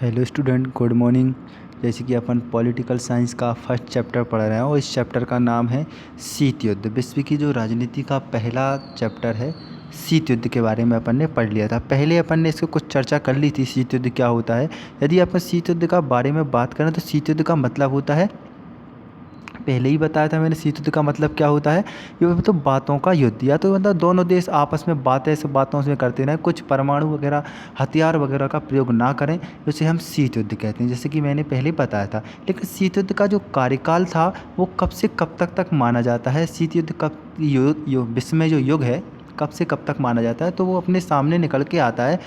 Hello student, good morning. जैसे कि अपन political science का फर्स्ट चैप्टर पढ़ रहे हैं और इस चैप्टर का नाम है शीत युद्ध। विश्व की जो राजनीति का पहला चैप्टर है शीत युद्ध के बारे में अपन ने पढ़ लिया था। पहले अपन ने इसको कुछ चर्चा कर ली थी, शीत युद्ध क्या होता है। यदि अपन शीत युद्ध का बारे में बात करें तो शीत युद्ध का मतलब होता है, पहले ही बताया था मैंने, शीत युद्ध का मतलब क्या होता है। ये मतलब बातों का युद्ध, या तो मतलब दोनों देश आपस में बातों से करते रहें, कुछ परमाणु वगैरह हथियार वगैरह का प्रयोग ना करें, जिसे हम शीत युद्ध कहते हैं, जैसे कि मैंने पहले बताया था। लेकिन शीत युद्ध का जो कार्यकाल था वो कब से कब तक माना जाता है। शीत युद्ध कब विश्व में जो युग है कब से कब तक माना जाता है, तो वो अपने सामने निकल के आता है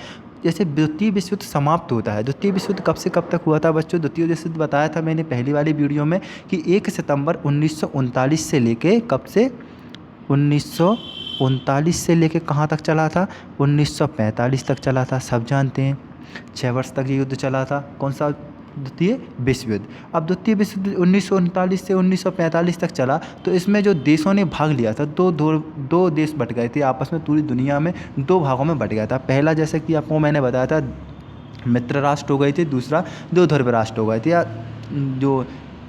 जैसे द्वितीय विश्व युद्ध समाप्त होता है। द्वितीय विश्व युद्ध कब से कब तक हुआ था बच्चों? द्वितीय विश्व युद्ध बताया था मैंने पहली वाली वीडियो में कि 1 सितंबर 1939 से लेके, कब से, 1939 से लेके कहाँ तक चला था? 1945 तक चला था, सब जानते हैं। 6 वर्ष तक ये युद्ध चला था। कौन सा? द्वितीय विश्व युद्ध। अब द्वितीय विश्व युद्ध 1939 से 1945 तक चला, तो इसमें जो देशों ने भाग लिया था, दो देश बट गए थे आपस में, पूरी दुनिया में 2 भागों में बट गया था। पहला, जैसे कि आपको मैंने बताया था, मित्र राष्ट्र हो गए थे, दूसरा दो ध्रुव राष्ट्र हो गए थे। या जो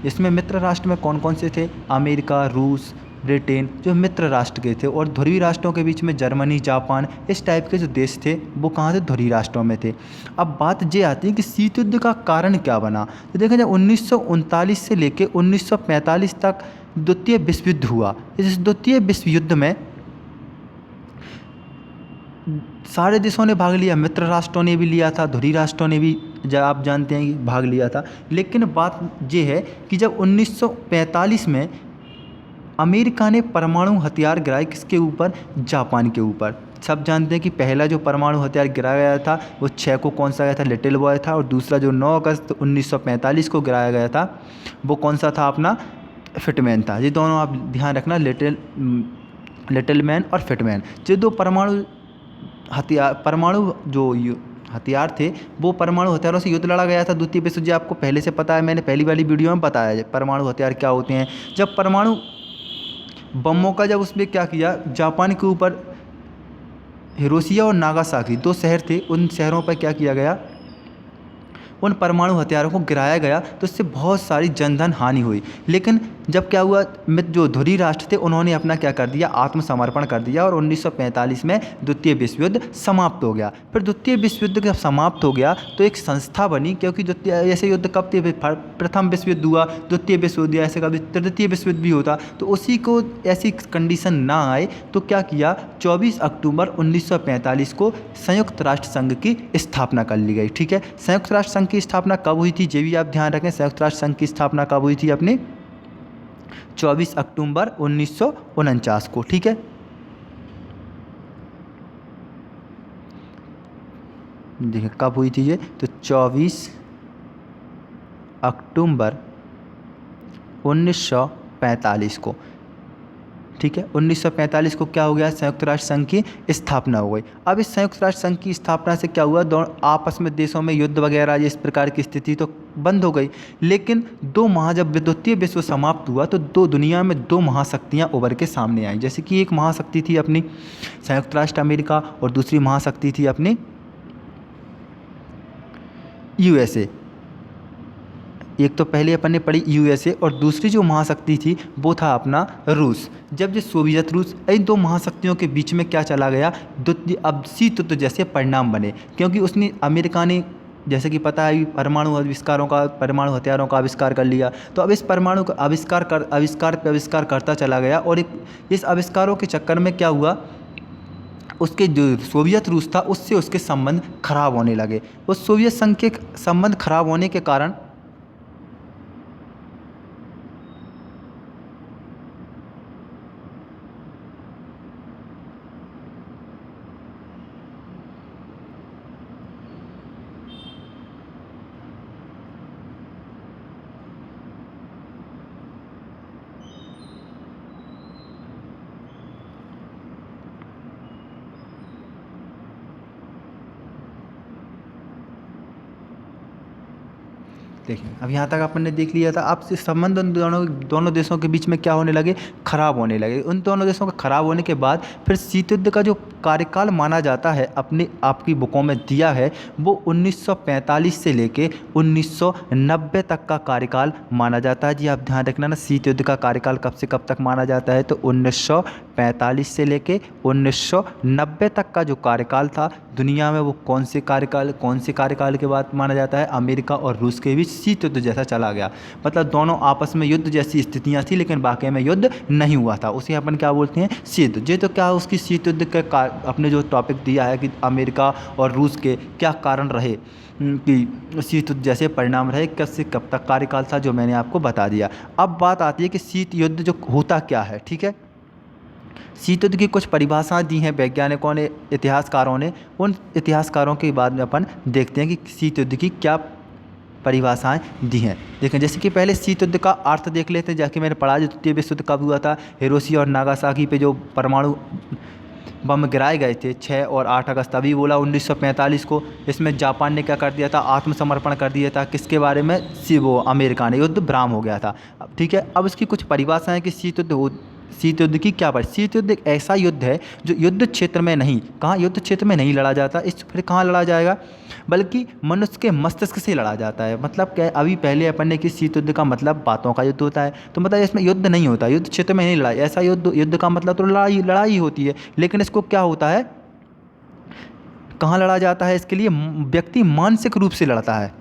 इसमें मित्र राष्ट्र में कौन कौन से थे? अमेरिका, रूस, ब्रिटेन, जो मित्र राष्ट्र के थे, और ध्रुवीय राष्ट्रों के बीच में जर्मनी, जापान, इस टाइप के जो देश थे वो कहाँ थे? ध्रुवीय राष्ट्रों में थे। अब बात ये आती है कि शीत युद्ध का कारण क्या बना। तो देखा जाए 1939 से लेके 1945 तक द्वितीय विश्व युद्ध हुआ। इस द्वितीय विश्व युद्ध में सारे देशों ने भाग लिया, मित्र राष्ट्रों ने भी लिया था, ध्रुवीय राष्ट्रों ने भी, जब आप जानते हैं कि भाग लिया था। लेकिन बात ये है कि जब 1945 में अमेरिका ने परमाणु हथियार गिराए, किसके ऊपर? जापान के ऊपर। सब जानते हैं कि पहला जो परमाणु हथियार गिराया गया था वो 6 को कौन सा गया था? लिटिल बॉय था। और दूसरा जो 9 अगस्त 1945 को गिराया गया था वो कौन सा था? अपना फिटमैन था। ये दोनों आप ध्यान रखना, लिटिल मैन और फिटमैन। ये दो परमाणु जो हथियार थे वो परमाणु हथियारों से युद्ध लड़ा गया था द्वितीय विश्व युद्ध। आपको पहले से पता है, मैंने पहली वाली वीडियो में बताया है परमाणु हथियार क्या होते हैं। जब परमाणु बमों का जब उसमें क्या किया, जापान के ऊपर हिरोशिमा और नागासाकी 2 शहर थे, उन शहरों पर क्या किया गया? उन परमाणु हथियारों को गिराया गया, तो इससे बहुत सारी जनधन हानि हुई। लेकिन जब क्या हुआ, जो ध्रुवीय राष्ट्र थे उन्होंने अपना क्या कर दिया? आत्मसमर्पण कर दिया, और 1945 में द्वितीय विश्व युद्ध समाप्त हो गया। फिर द्वितीय विश्व युद्ध जब समाप्त हो गया तो एक संस्था बनी, क्योंकि द्वितीय ऐसे युद्ध कब थे? प्रथम विश्व युद्ध हुआ, द्वितीय विश्व युद्ध, ऐसे कभी तृतीय विश्व युद्ध भी होता, तो उसी को ऐसी कंडीशन ना आए तो क्या किया? 24 अक्टूबर 1945 को संयुक्त राष्ट्र संघ की स्थापना कर ली गई। ठीक है, संयुक्त राष्ट्र संघ की स्थापना कब हुई थी ये भी आप ध्यान रखें। संयुक्त राष्ट्र संघ की स्थापना कब हुई थी? अपनी 24 अक्टूबर 1949 को। ठीक है, देखिए कब हुई थी ये, तो 24 अक्टूबर 1945 को। ठीक है, 1945 को क्या हो गया? संयुक्त राष्ट्र संघ की स्थापना हो गई। अब इस संयुक्त राष्ट्र संघ की स्थापना से क्या हुआ? दोनों आपस में देशों में युद्ध वगैरह इस प्रकार की स्थिति तो बंद हो गई। लेकिन जब द्वितीय विश्व समाप्त हुआ तो दुनिया में 2 महाशक्तियाँ उभर के सामने आई। जैसे कि एक महाशक्ति थी अपनी संयुक्त राष्ट्र अमेरिका, और दूसरी महाशक्ति थी अपनी USA। एक तो पहले अपन ने पढ़ी USA, और दूसरी जो महाशक्ति थी वो था अपना रूस। जब ये सोवियत रूस, इन 2 महाशक्तियों के बीच में क्या चला गया? अब शीत युद्ध जैसे परिणाम बने, क्योंकि उसने, अमेरिका ने, जैसे कि पता है, परमाणु हथियारों का आविष्कार कर लिया। तो अब इस परमाणु का आविष्कार करता चला गया, और इस आविष्कारों के चक्कर में क्या हुआ? उसके जो सोवियत रूस था उससे उसके संबंध खराब होने लगे। उस सोवियत संघ के संबंध खराब होने के कारण देखिए, अब यहाँ तक अपन ने देख लिया था। अब से संबंध उन दोनों देशों के बीच में क्या होने लगे? खराब होने लगे। उन दोनों देशों का खराब होने के बाद फिर शीत युद्ध का जो कार्यकाल माना जाता है, अपने आपकी बुकों में दिया है, वो 1945 से लेके 1990 तक का कार्यकाल माना जाता है। जी आप ध्यान रखना ना, शीत युद्ध का कार्यकाल कब से कब तक माना जाता है, तो 1945 से लेके 1990 तक का जो कार्यकाल था दुनिया में, वो कौन से कार्यकाल के बाद माना जाता है, अमेरिका और रूस के बीच शीत युद्ध जैसा चला गया। मतलब दोनों आपस में युद्ध जैसी स्थितियाँ थी, लेकिन वाकई में युद्ध नहीं हुआ था। उसे अपन क्या बोलते हैं, शीत युद्ध। ये तो क्या उसकी शीत युद्ध के अपने जो टॉपिक दिया है कि अमेरिका और रूस के क्या कारण रहे कि शीत युद्ध जैसे परिणाम रहे, कब से कब तक कार्यकाल था, जो मैंने आपको बता दिया। अब बात आती है कि शीत युद्ध जो होता क्या है। ठीक है, शीत युद्ध की कुछ परिभाषाएं दी हैं वैज्ञानिकों ने, इतिहासकारों ने। उन इतिहासकारों के बाद में अपन देखते हैं कि शीत युद्ध की क्या परिभाषाएं दी हैं। देखें, जैसे कि पहले शीत युद्ध का अर्थ देख लेते हैं। जैसे मैंने पढ़ा, जो द्वितीय विश्व युद्ध कब हुआ था, हिरोशिमा और नागासाकी पे जो परमाणु बम गिराए गए थे 6 और 8 अगस्त, अभी बोला 1945 को। इसमें जापान ने क्या कर दिया था, आत्मसमर्पण कर दिया था। किसके बारे में, वो अमेरिका ने, युद्ध विराम हो गया था। ठीक है, अब इसकी कुछ परिभाषाएं कि शीत युद्ध की क्या शीत युद्ध एक ऐसा युद्ध है जो युद्ध क्षेत्र में नहीं, कहाँ युद्ध क्षेत्र में नहीं लड़ा जाता, इस फिर कहाँ लड़ा जाएगा, बल्कि मनुष्य के मस्तिष्क से लड़ा जाता है। मतलब क्या, अभी पहले अपन ने कि शीत युद्ध का मतलब बातों का युद्ध होता है, तो मतलब इसमें युद्ध नहीं होता, युद्ध क्षेत्र में नहीं लड़ाई। ऐसा युद्ध का मतलब तो लड़ाई होती है, लेकिन इसको क्या होता है, कहाँ लड़ा जाता है, इसके लिए व्यक्ति मानसिक रूप से लड़ता है,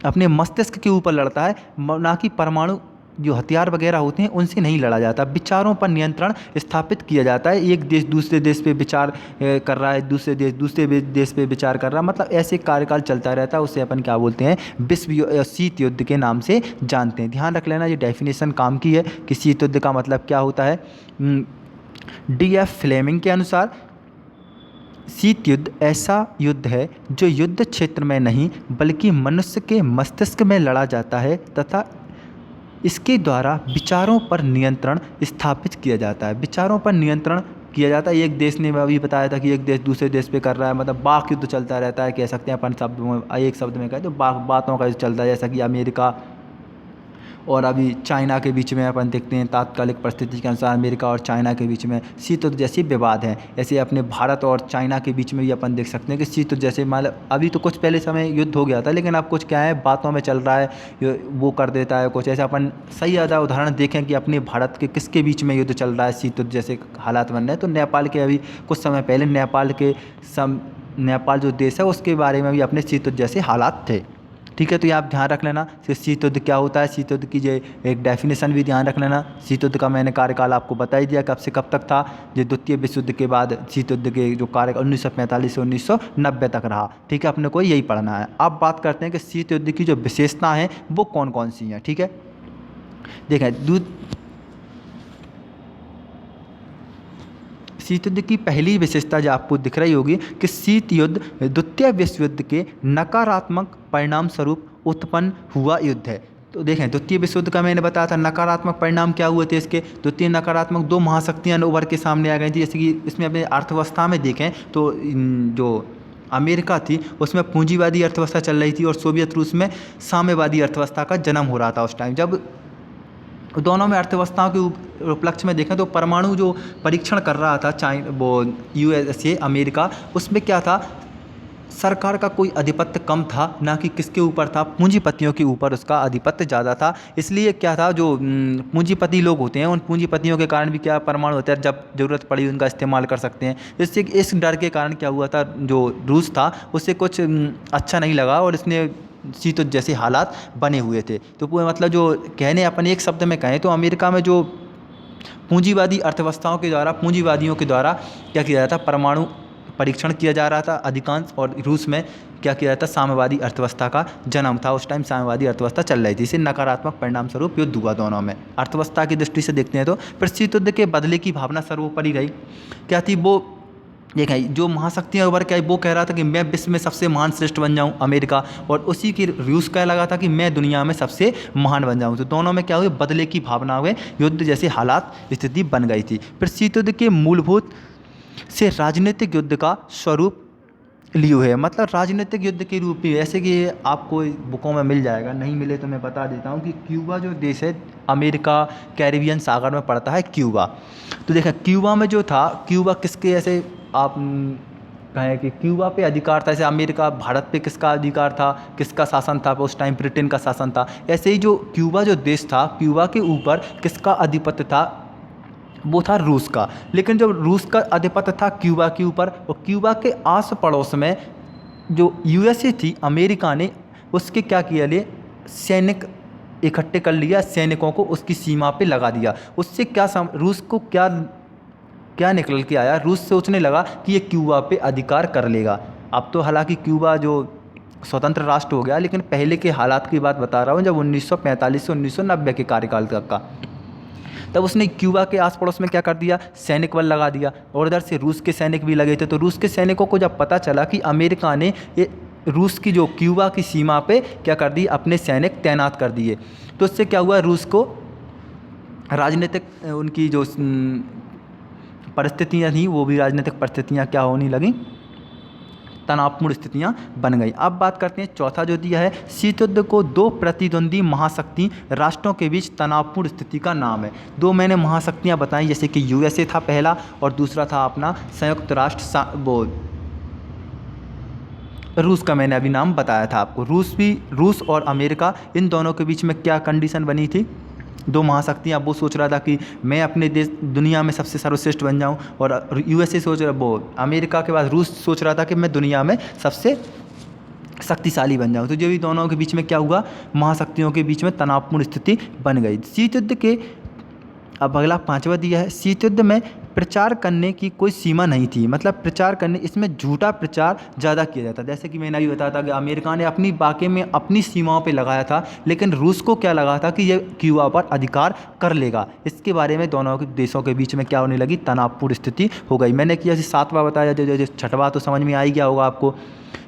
अपने मस्तिष्क के ऊपर लड़ता है, ना कि परमाणु जो हथियार वगैरह होते हैं उनसे नहीं लड़ा जाता। विचारों पर नियंत्रण स्थापित किया जाता है। एक देश दूसरे देश पे विचार कर रहा है, दूसरे देश पे विचार कर रहा है, मतलब ऐसे कार्यकाल चलता रहता है। उसे अपन क्या बोलते हैं, शीत युद्ध के नाम से जानते हैं। ध्यान रख लेना, ये डेफिनेशन काम की है कि शीत युद्ध का मतलब क्या होता है। D.F. फ्लेमिंग के अनुसार शीत युद्ध ऐसा युद्ध है जो युद्ध क्षेत्र में नहीं बल्कि मनुष्य के मस्तिष्क में लड़ा जाता है तथा इसके द्वारा विचारों पर नियंत्रण स्थापित किया जाता है। विचारों पर नियंत्रण किया जाता है। एक देश ने अभी बताया था कि एक देश दूसरे देश पे कर रहा है, मतलब वाक युद्ध चलता रहता है, कह सकते हैं अपन शब्द में, एक शब्द में कहें तो बातों का युद्ध चलता है। जैसा कि अमेरिका और अभी चाइना के बीच में अपन देखते हैं, तात्कालिक परिस्थिति के अनुसार अमेरिका और चाइना के बीच में शीत युद्ध जैसे विवाद हैं। ऐसे अपने भारत और चाइना के बीच में भी अपन देख सकते हैं कि शीत युद्ध जैसे, मतलब अभी तो कुछ पहले समय युद्ध हो गया था, लेकिन अब कुछ क्या है, बातों में चल रहा है, वो कर देता है कुछ ऐसा। अपन सही ज़्यादा उदाहरण देखें कि अपने भारत के किसके बीच में युद्ध चल रहा है, शीत युद्ध जैसे हालात बन रहे हैं, तो नेपाल के अभी कुछ समय पहले नेपाल जो देश है उसके बारे में भी अपने शीत युद्ध जैसे हालात थे। ठीक है, तो ये आप ध्यान रख लेना कि शीत युद्ध क्या होता है। शीत युद्ध की जो एक डेफिनेशन भी ध्यान रख लेना। शीत युद्ध का मैंने कार्यकाल आपको बता ही दिया, कब से कब तक था। जो द्वितीय विश्व युद्ध के बाद शीत युद्ध के जो कार्यकाल 1945 से 1990 तक रहा। ठीक है, अपने को यही पढ़ना है। अब बात करते हैं कि शीत युद्ध की जो विशेषता हैं वो कौन कौन सी हैं। ठीक है, देखें, शीत युद्ध की पहली विशेषता जो आपको दिख रही होगी कि शीत युद्ध द्वितीय विश्व युद्ध के नकारात्मक परिणाम स्वरूप उत्पन्न हुआ युद्ध है। तो देखें, द्वितीय विश्व युद्ध का मैंने बताया था नकारात्मक परिणाम क्या हुए थे इसके। द्वितीय नकारात्मक, दो महाशक्तियाँ उभर के सामने आ गई थी। जैसे कि इसमें अपने अर्थव्यवस्था में देखें तो जो अमेरिका थी उसमें पूंजीवादी अर्थव्यवस्था चल रही थी और सोवियत रूस में साम्यवादी अर्थव्यवस्था का जन्म हो रहा था उस टाइम। जब दोनों में अर्थव्यवस्थाओं के उपलक्ष्य में देखें तो परमाणु जो परीक्षण कर रहा था USA अमेरिका, उसमें क्या था, सरकार का कोई आधिपत्य कम था, ना कि किसके ऊपर था, पूंजीपतियों के ऊपर उसका आधिपत्य ज़्यादा था। इसलिए क्या था, जो पूंजीपति लोग होते हैं उन पूंजीपतियों के कारण भी क्या परमाणु हथियार जब ज़रूरत पड़ी उनका इस्तेमाल कर सकते हैं। इससे इस डर के कारण क्या हुआ था, जो रूस था उससे कुछ अच्छा नहीं लगा और इसने शीत युद्ध जैसे हालात बने हुए थे। तो पूरे मतलब जो कहने अपन एक शब्द में कहें तो अमेरिका में जो पूंजीवादी अर्थव्यवस्थाओं के द्वारा, पूंजीवादियों के द्वारा क्या किया जाता, परमाणु परीक्षण किया जा रहा था अधिकांश, और रूस में क्या किया जाता, साम्यवादी अर्थव्यवस्था का जन्म था। उस टाइम साम्यवादी अर्थव्यवस्था चल रही थी। इसे नकारात्मक परिणाम स्वरूप युद्ध हुआ दोनों में। अर्थव्यवस्था की दृष्टि से देखते हैं तो फिर शीत युद्ध के बदले की भावना सर्वोपरि रही। क्या थी वो, देखें, जो महाशक्तियाँ उभर के आई वो कह रहा था कि मैं विश्व में सबसे महान श्रेष्ठ बन जाऊं अमेरिका, और उसी की रूस कह लगा था कि मैं दुनिया में सबसे महान बन जाऊं। तो दोनों में क्या हुए, बदले की भावना हुए, युद्ध जैसे हालात स्थिति बन गई थी। फिर शीत युद्ध के मूलभूत से राजनीतिक युद्ध का स्वरूप लिए हुए है, मतलब राजनीतिक युद्ध के रूप में। ऐसे कि आपको बुकों में मिल जाएगा, नहीं मिले तो मैं बता देता हूँ कि क्यूबा जो देश है अमेरिका कैरिबियन सागर में पड़ता है क्यूबा। तो देखा क्यूबा में जो था, क्यूबा किसके ऐसे आप कहें कि क्यूबा पे अधिकार था, जैसे अमेरिका भारत पे किसका अधिकार था, किसका शासन था उस टाइम, ब्रिटेन का शासन था। ऐसे ही जो क्यूबा जो देश था, क्यूबा के ऊपर किसका आधिपत्य था, वो था रूस का। लेकिन जब रूस का आधिपत्य था क्यूबा के ऊपर, और क्यूबा के आस पड़ोस में जो यूएसए थी, अमेरिका ने उसके क्या किया, लिए सैनिक इकट्ठे कर लिया, सैनिकों को उसकी सीमा पे लगा दिया। उससे क्या रूस को क्या क्या निकल के आया, रूस सोचने लगा कि ये क्यूबा पे अधिकार कर लेगा। अब तो हालांकि क्यूबा जो स्वतंत्र राष्ट्र हो गया, लेकिन पहले के हालात की बात बता रहा हूँ, जब 1945 से 1990 के कार्यकाल तक का, तब उसने क्यूबा के आस पड़ोस में क्या कर दिया, सैनिक बल लगा दिया। और उधर से रूस के सैनिक भी लगे थे। तो रूस के सैनिकों को जब पता चला कि अमेरिका ने ये रूस की जो क्यूबा की सीमा पे क्या कर दी, अपने सैनिक तैनात कर दिए, तो इससे क्या हुआ, रूस को राजनीतिक उनकी जो परिस्थितियाँ थी, वो भी राजनीतिक परिस्थितियाँ क्या होने लगी, तनावपूर्ण स्थितियाँ बन गई। अब बात करते हैं चौथा जो दिया है, शीत युद्ध को दो प्रतिद्वंदी महाशक्ति राष्ट्रों के बीच तनावपूर्ण स्थिति का नाम है। दो मैंने महाशक्तियाँ बताई, जैसे कि यूएसए था पहला, और दूसरा था अपना संयुक्त राष्ट्र वो रूस का मैंने अभी नाम बताया था आपको। रूस और अमेरिका, इन दोनों के बीच में क्या कंडीशन बनी थी, दो महाशक्तियाँ। वो सोच रहा था कि मैं अपने देश दुनिया में सबसे सर्वश्रेष्ठ बन जाऊं, और यूएसए सोच रहा, वो अमेरिका के बाद रूस सोच रहा था कि मैं दुनिया में सबसे शक्तिशाली बन जाऊं। तो जो भी दोनों के बीच में क्या हुआ, महाशक्तियों के बीच में तनावपूर्ण स्थिति बन गई। शीत युद्ध के अब अगला पांचवा दिया है, शीत युद्ध में प्रचार करने की कोई सीमा नहीं थी। मतलब प्रचार करने, इसमें झूठा प्रचार ज़्यादा किया जाता है। जैसे कि मैंने अभी बताया था कि अमेरिका ने अपनी बाके में अपनी सीमाओं पे लगाया था, लेकिन रूस को क्या लगा था कि ये क्यूबा पर अधिकार कर लेगा। इसके बारे में दोनों के देशों के बीच में क्या होने लगी, तनावपूर्ण स्थिति हो गई। मैंने किया सातवां बताया, जो छठवां तो समझ में आ ही गया होगा आपको,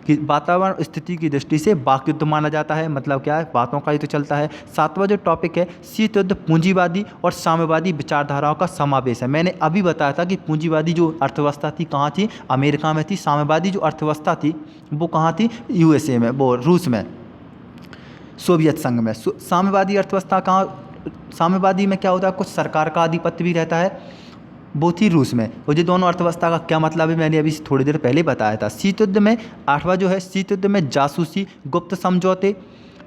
कि वातावरण स्थिति की दृष्टि से वाक युद्ध माना जाता है। मतलब क्या है, बातों का ही तो चलता है। सातवां जो टॉपिक है, शीत युद्ध पूंजीवादी और साम्यवादी विचारधाराओं का समावेश है। मैंने अभी बताया था कि पूंजीवादी जो अर्थव्यवस्था थी कहाँ थी, अमेरिका में थी। साम्यवादी जो अर्थव्यवस्था थी वो कहाँ थी, यूएसए में, वो रूस में, सोवियत संघ में। साम्यवादी अर्थव्यवस्था कहाँ, साम्यवादी में क्या होता है, कुछ सरकार का आधिपत्य भी रहता है, वो थी रूस में। और ये दोनों अर्थव्यवस्था का क्या मतलब है, मैंने अभी थोड़ी देर पहले बताया था। शीत युद्ध में आठवां जो है, शीत युद्ध में जासूसी, गुप्त समझौते,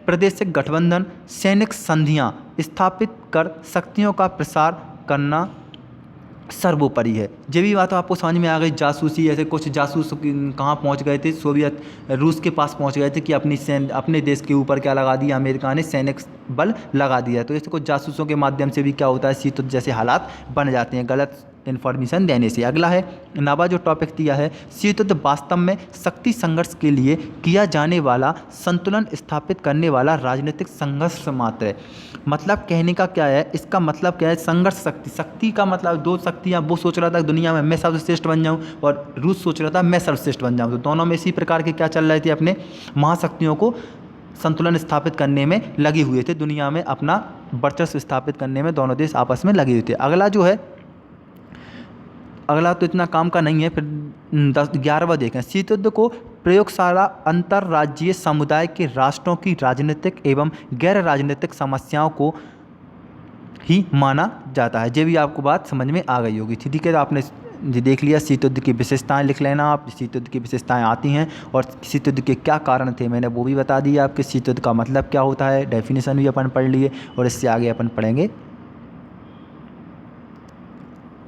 प्रादेशिक गठबंधन, सैनिक संधियां स्थापित कर शक्तियों का प्रसार करना सर्वोपरि है। ये भी बात आपको समझ में आ गई। जासूसी, ऐसे कुछ जासूस कहाँ पहुँच गए थे, सोवियत रूस के पास पहुँच गए थे कि अपने देश के ऊपर क्या लगा दिया, अमेरिका ने सैनिक बल लगा दिया। तो ऐसे कुछ जासूसों के माध्यम से भी क्या होता है, शीत युद्ध जैसे हालात बन जाते हैं, गलत इन्फॉर्मेशन देने से। अगला है नवा जो टॉपिक दिया है, शीत युद्ध वास्तव में शक्ति संघर्ष के लिए किया जाने वाला संतुलन स्थापित करने वाला राजनीतिक संघर्ष मात्र है। मतलब कहने का क्या है, इसका मतलब क्या है, संघर्ष शक्ति का मतलब दो शक्तियाँ, वो सोच रहा था दुनिया में मैं सर्वश्रेष्ठ बन जाऊँ, और रूस सोच रहा था मैं सर्वश्रेष्ठ बन जाऊँ। तो दोनों में इसी प्रकार के क्या चल रहे थे, अपने महाशक्तियों को संतुलन स्थापित करने में लगे हुए थे, दुनिया में अपना वर्चस्व स्थापित करने में दोनों देश आपस में लगे हुए थे। अगला जो है, अगला तो इतना काम का नहीं है, फिर 11वां देखें, शीत युद्ध को प्रयोगशाला अंतर्राज्यीय समुदाय के राष्ट्रों की राजनीतिक एवं गैर राजनीतिक समस्याओं को ही माना जाता है। ये भी आपको बात समझ में आ गई होगी। ठीक है, तो आपने ये देख लिया, शीत युद्ध की विशेषताएं लिख लेना आप। शीत युद्ध की विशेषताएं आती हैं, और शीत युद्ध के क्या कारण थे मैंने वो भी बता दिया आपके। शीत युद्ध का मतलब क्या होता है, डेफिनेशन भी अपन पढ़ लिए, और इससे आगे अपन पढ़ेंगे